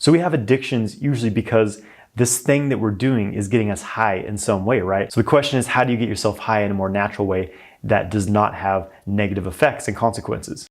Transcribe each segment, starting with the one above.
So we have addictions usually because this thing that we're doing is getting us high in some way, right? So the question is, how do you get yourself high in a more natural way that does not have negative effects and consequences?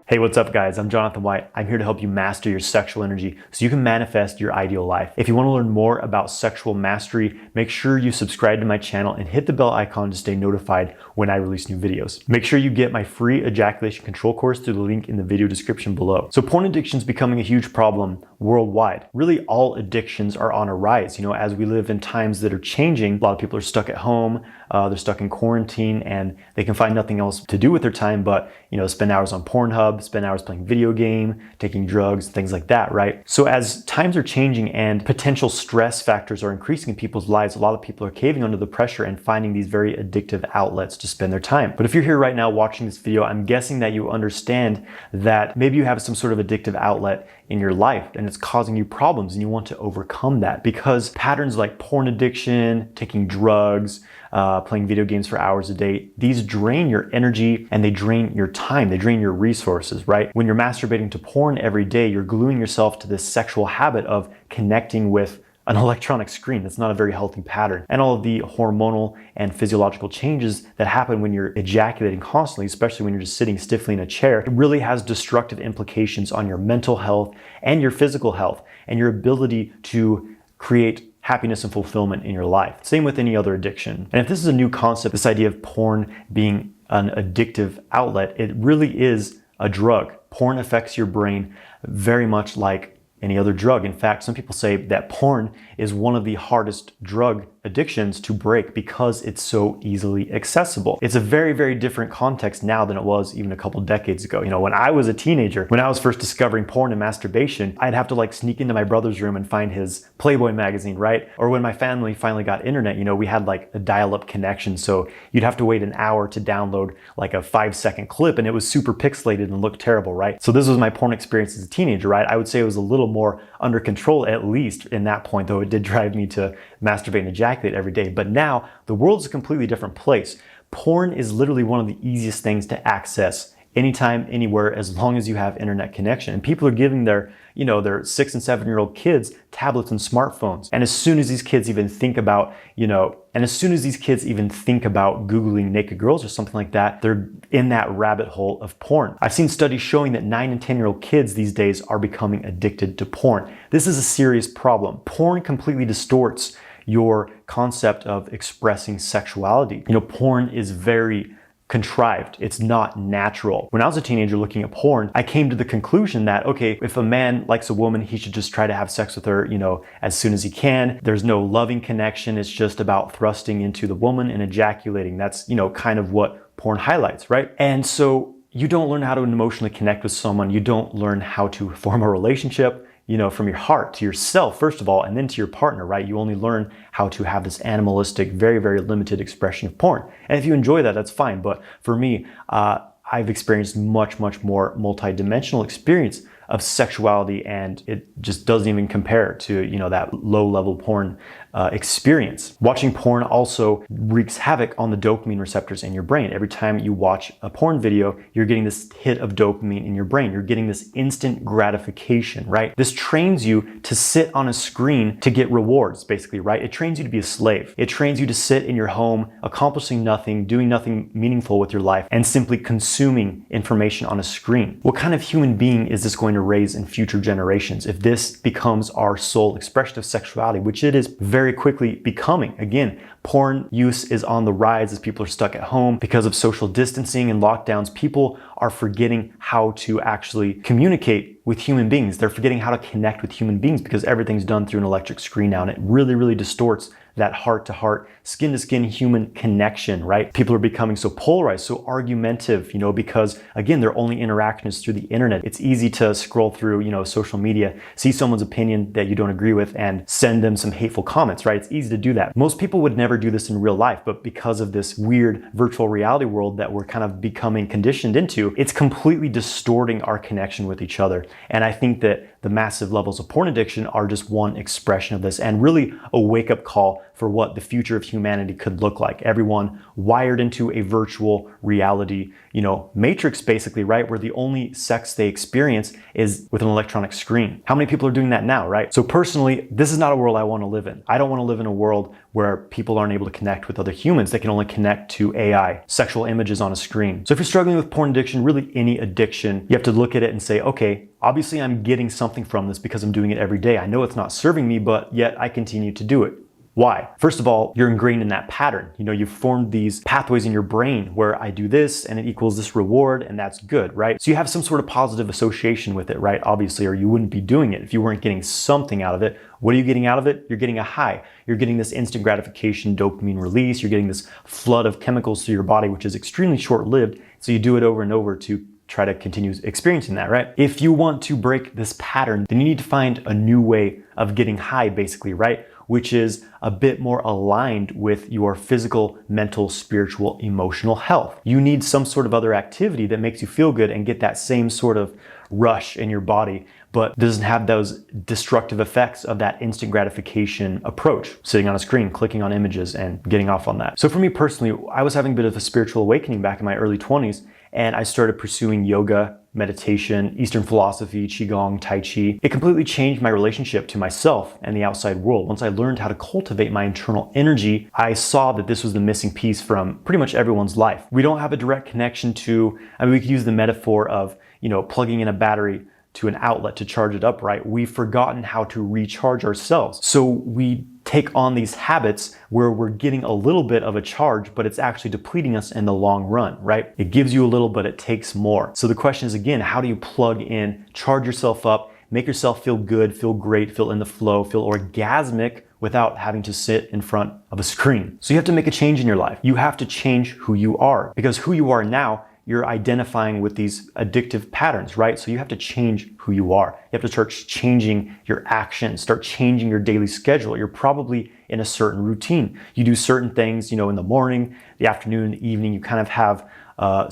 Hey, what's up guys? I'm Jonathan White. I'm here to help you master your sexual energy so you can manifest your ideal life. If you want to learn more about sexual mastery, make sure you subscribe to my channel and hit the bell icon to stay notified when I release new videos. Make sure you get my free ejaculation control course through the link in the video description below. So porn addiction is becoming a huge problem worldwide. Really, all addictions are on a rise. You know, as we live in times that are changing, a lot of people are stuck at home, they're stuck in quarantine, and they can find nothing else to do with their time but, you know, spend hours on Pornhub, spend hours playing video game, taking drugs, things like that, right? So as times are changing and potential stress factors are increasing in people's lives, a lot of people are caving under the pressure and finding these very addictive outlets to spend their time. But if you're here right now watching this video, I'm guessing that you understand that maybe you have some sort of addictive outlet in your life and it's causing you problems and you want to overcome that, because patterns like porn addiction, taking drugs, playing video games for hours a day, these drain your energy and they drain your time, they drain your resources, right? When you're masturbating to porn every day, you're gluing yourself to this sexual habit of connecting with an electronic screen. That's not a very healthy pattern. And all of the hormonal and physiological changes that happen when you're ejaculating constantly, especially when you're just sitting stiffly in a chair, it really has destructive implications on your mental health and your physical health and your ability to create happiness and fulfillment in your life. Same with any other addiction. And if this is a new concept, this idea of porn being an addictive outlet, it really is a drug. Porn affects your brain very much like any other drug. In fact, some people say that porn is one of the hardest drug addictions to break because it's so easily accessible. It's a very, very different context now than it was even a couple decades ago. You know, when I was a teenager, when I was first discovering porn and masturbation, I'd have to like sneak into my brother's room and find his Playboy magazine, right? Or when my family finally got internet, you know, we had like a dial-up connection. So you'd have to wait an hour to download like a 5-second clip and it was super pixelated and looked terrible, right? So this was my porn experience as a teenager, right? I would say it was a little more under control, at least in that point, though it did drive me to masturbate and ejaculate every day. But now the world's a completely different place. Porn is literally one of the easiest things to access anytime, anywhere, as long as you have internet connection. And people are giving their, you know, their 6 and 7-year-old kids tablets and smartphones. And as soon as these kids even think about, Googling naked girls or something like that, they're in that rabbit hole of porn. I've seen studies showing that 9 and 10-year-old kids these days are becoming addicted to porn. This is a serious problem. Porn completely distorts your concept of expressing sexuality. You know, porn is very contrived. It's not natural. When I was a teenager looking at porn, I came to the conclusion that, okay, if a man likes a woman, he should just try to have sex with her, you know, as soon as he can. There's no loving connection. It's just about thrusting into the woman and ejaculating. That's, you know, kind of what porn highlights, right? And so you don't learn how to emotionally connect with someone. You don't learn how to form a relationship, you know, from your heart to yourself, first of all, and then to your partner, right? You only learn how to have this animalistic, very, very limited expression of porn. And if you enjoy that, that's fine. But for me, I've experienced much, much more multi-dimensional experience of sexuality, and it just doesn't even compare to, you know, that low-level porn experience. Watching porn also wreaks havoc on the dopamine receptors in your brain. Every time you watch a porn video, you're getting this hit of dopamine in your brain. You're getting this instant gratification, right? This trains you to sit on a screen to get rewards, basically, right? It trains you to be a slave. It trains you to sit in your home, accomplishing nothing, doing nothing meaningful with your life, and simply consuming information on a screen. What kind of human being is this going to raise in future generations if this becomes our sole expression of sexuality, which it is very quickly becoming? Again, porn use is on the rise as people are stuck at home because of social distancing and lockdowns. People are forgetting how to actually communicate with human beings. They're forgetting how to connect with human beings because everything's done through an electric screen now, and it really, really distorts that heart-to-heart, skin-to-skin human connection, right? People are becoming so polarized, so argumentative, you know, because again, their only interaction is through the internet. It's easy to scroll through, you know, social media, see someone's opinion that you don't agree with and send them some hateful comments, right? It's easy to do that. Most people would never do this in real life, but because of this weird virtual reality world that we're kind of becoming conditioned into, it's completely distorting our connection with each other. And I think that the massive levels of porn addiction are just one expression of this, and really a wake-up call for what the future of humanity could look like. Everyone wired into a virtual reality, matrix basically, right? Where the only sex they experience is with an electronic screen. How many people are doing that now, right? So personally, this is not a world I want to live in. I don't want to live in a world where people aren't able to connect with other humans. They can only connect to AI, sexual images on a screen. So if you're struggling with porn addiction, really any addiction, you have to look at it and say, okay, obviously I'm getting something from this because I'm doing it every day. I know it's not serving me, but yet I continue to do it. Why? First of all, you're ingrained in that pattern. You've formed these pathways in your brain where I do this and it equals this reward and that's good, right? So you have some sort of positive association with it, right? Obviously, or you wouldn't be doing it if you weren't getting something out of it. What are you getting out of it? You're getting a high. You're getting this instant gratification dopamine release. You're getting this flood of chemicals through your body, which is extremely short-lived. So you do it over and over to try to continue experiencing that, right? If you want to break this pattern, then you need to find a new way of getting high, basically, right? Which is a bit more aligned with your physical, mental, spiritual, emotional health. You need some sort of other activity that makes you feel good and get that same sort of rush in your body, but doesn't have those destructive effects of that instant gratification approach, sitting on a screen, clicking on images and getting off on that. So for me personally, I was having a bit of a spiritual awakening back in my early 20s, and I started pursuing yoga, meditation, Eastern philosophy, Qigong, Tai Chi. It completely changed my relationship to myself and the outside world. Once I learned how to cultivate my internal energy, I saw that this was the missing piece from pretty much everyone's life. We don't have a direct connection to, we could use the metaphor of, plugging in a battery to an outlet to charge it up, right? We've forgotten how to recharge ourselves. So we take on these habits where we're getting a little bit of a charge, but it's actually depleting us in the long run, right? It gives you a little, but it takes more. So the question is, again, how do you plug in, charge yourself up, make yourself feel good, feel great, feel in the flow, feel orgasmic without having to sit in front of a screen? So you have to make a change in your life. You have to change who you are, because who you are now, you're identifying with these addictive patterns, right? So you have to change who you are. You have to start changing your actions, start changing your daily schedule. You're probably in a certain routine. You do certain things, in the morning, the afternoon, the evening. You kind of have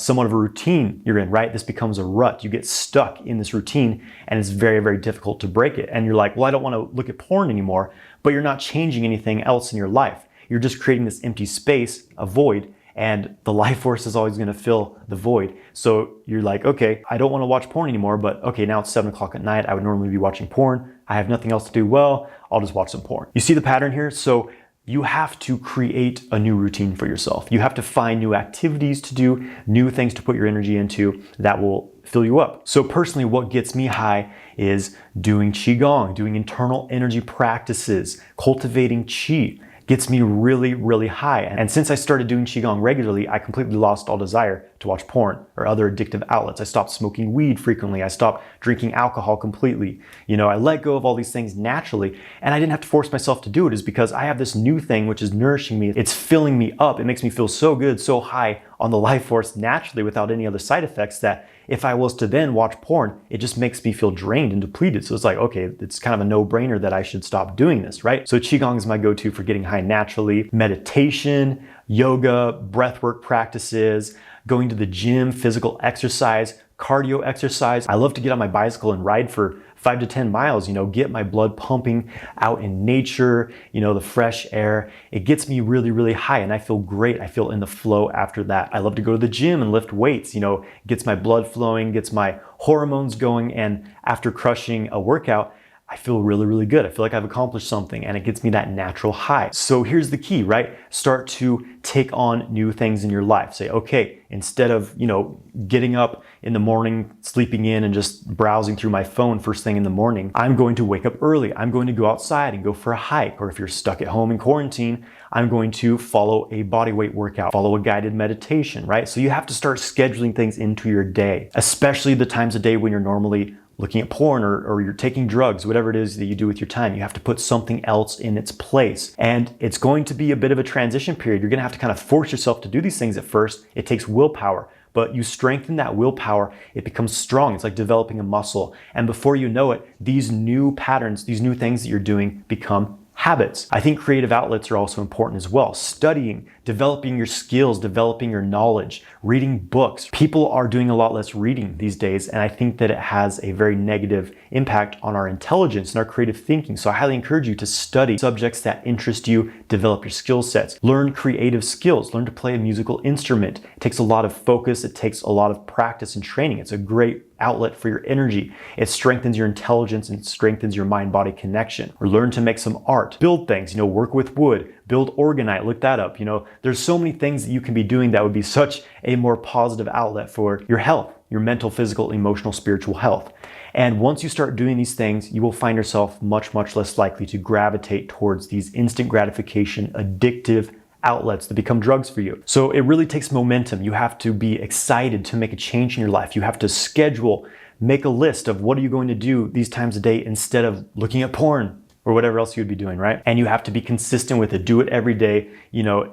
somewhat of a routine you're in, right? This becomes a rut. You get stuck in this routine and it's very, very difficult to break it. And you're like, well, I don't want to look at porn anymore, but you're not changing anything else in your life. You're just creating this empty space, a void, and the life force is always going to fill the void. So you're like, okay, I don't want to watch porn anymore, but okay, now it's 7 o'clock at night. I would normally be watching porn. I have nothing else to do. Well, I'll just watch some porn. You see the pattern here? So you have to create a new routine for yourself. You have to find new activities to do, new things to put your energy into that will fill you up. So personally, what gets me high is doing Qigong, doing internal energy practices, cultivating Qi. Gets me really, really high. And since I started doing Qigong regularly, I completely lost all desire to watch porn or other addictive outlets. I stopped smoking weed frequently. I stopped drinking alcohol completely. I let go of all these things naturally, and I didn't have to force myself to do it. Is because I have this new thing which is nourishing me. It's filling me up. It makes me feel so good, so high on the life force naturally without any other side effects that if I was to then watch porn, it just makes me feel drained and depleted. So it's like, okay, it's kind of a no-brainer that I should stop doing this, right? So Qigong is my go-to for getting high naturally. Meditation, yoga, breathwork practices, going to the gym, physical exercise, cardio exercise. I love to get on my bicycle and ride for 5 to 10 miles, get my blood pumping out in nature, the fresh air. It gets me really, really high and I feel great. I feel in the flow after that. I love to go to the gym and lift weights, gets my blood flowing, gets my hormones going. And after crushing a workout, I feel really, really good. I feel like I've accomplished something and it gets me that natural high. So here's the key, right? Start to take on new things in your life. Say, okay, instead of, getting up in the morning, sleeping in and just browsing through my phone first thing in the morning, I'm going to wake up early. I'm going to go outside and go for a hike. Or if you're stuck at home in quarantine, I'm going to follow a bodyweight workout, follow a guided meditation, right? So you have to start scheduling things into your day, especially the times of day when you're normally looking at porn or you're taking drugs, whatever it is that you do with your time. You have to put something else in its place. And it's going to be a bit of a transition period. You're going to have to kind of force yourself to do these things at first. It takes willpower, but you strengthen that willpower, it becomes strong. It's like developing a muscle. And before you know it, these new patterns, these new things that you're doing become habits. I think creative outlets are also important as well. Studying, developing your skills, developing your knowledge, reading books. People are doing a lot less reading these days, and I think that it has a very negative impact on our intelligence and our creative thinking. So I highly encourage you to study subjects that interest you, develop your skill sets, learn creative skills, learn to play a musical instrument. It takes a lot of focus, it takes a lot of practice and training. It's a great outlet for your energy. It strengthens your intelligence and strengthens your mind-body connection. Or learn to make some art, build things, work with wood, build orgonite, look that up. There's so many things that you can be doing that would be such a more positive outlet for your health, your mental, physical, emotional, spiritual health. And once you start doing these things, you will find yourself much, much less likely to gravitate towards these instant gratification, addictive outlets that become drugs for you. So it really takes momentum. You have to be excited to make a change in your life. You have to schedule, make a list of what are you going to do these times a day instead of looking at porn or whatever else you'd be doing, right? And you have to be consistent with it. Do it every day.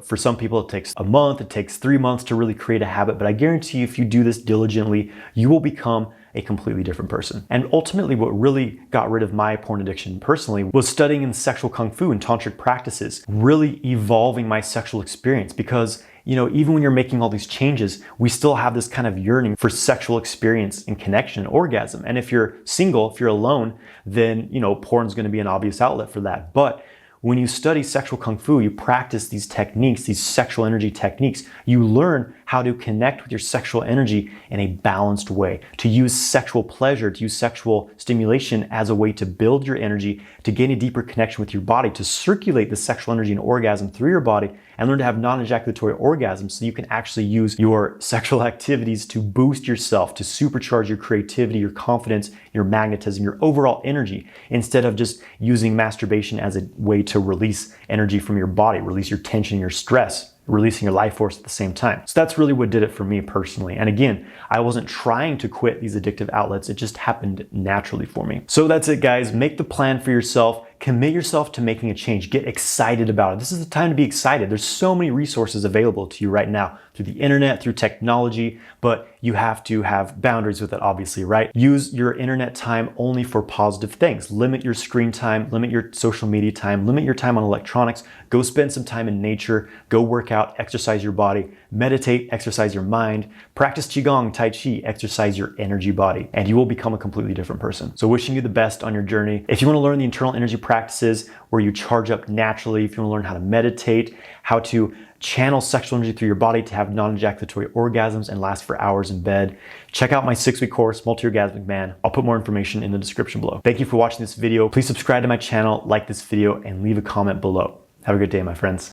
For some people it takes a month, it takes 3 months to really create a habit, but I guarantee you if you do this diligently, you will become a completely different person. And ultimately what really got rid of my porn addiction personally was studying in sexual kung fu and tantric practices, really evolving my sexual experience because even when you're making all these changes, we still have this kind of yearning for sexual experience and connection and orgasm. And if you're single, if you're alone, then porn's going to be an obvious outlet for that. But when you study sexual kung fu, you practice these techniques, these sexual energy techniques, you learn how to connect with your sexual energy in a balanced way, to use sexual pleasure, to use sexual stimulation as a way to build your energy, to gain a deeper connection with your body, to circulate the sexual energy and orgasm through your body, and learn to have non-ejaculatory orgasms so you can actually use your sexual activities to boost yourself, to supercharge your creativity, your confidence, your magnetism, your overall energy, instead of just using masturbation as a way to release energy from your body, release your tension, your stress, releasing your life force at the same time. So that's really what did it for me personally. And again, I wasn't trying to quit these addictive outlets. It just happened naturally for me. So that's it, guys. Make the plan for yourself. Commit yourself to making a change. Get excited about it. This is the time to be excited. There's so many resources available to you right now through the internet, through technology, but you have to have boundaries with it, obviously, right? Use your internet time only for positive things. Limit your screen time, limit your social media time, limit your time on electronics. Go spend some time in nature. Go work out, exercise your body, meditate, exercise your mind, practice Qigong, Tai Chi, exercise your energy body, and you will become a completely different person. So wishing you the best on your journey. If you want to learn the internal energy practices where you charge up naturally, if you want to learn how to meditate, how to channel sexual energy through your body to have non-ejaculatory orgasms and last for hours in bed, check out my 6-week course, Multi-Orgasmic Man. I'll put more information in the description below. Thank you for watching this video. Please subscribe to my channel, like this video, and leave a comment below. Have a good day, my friends.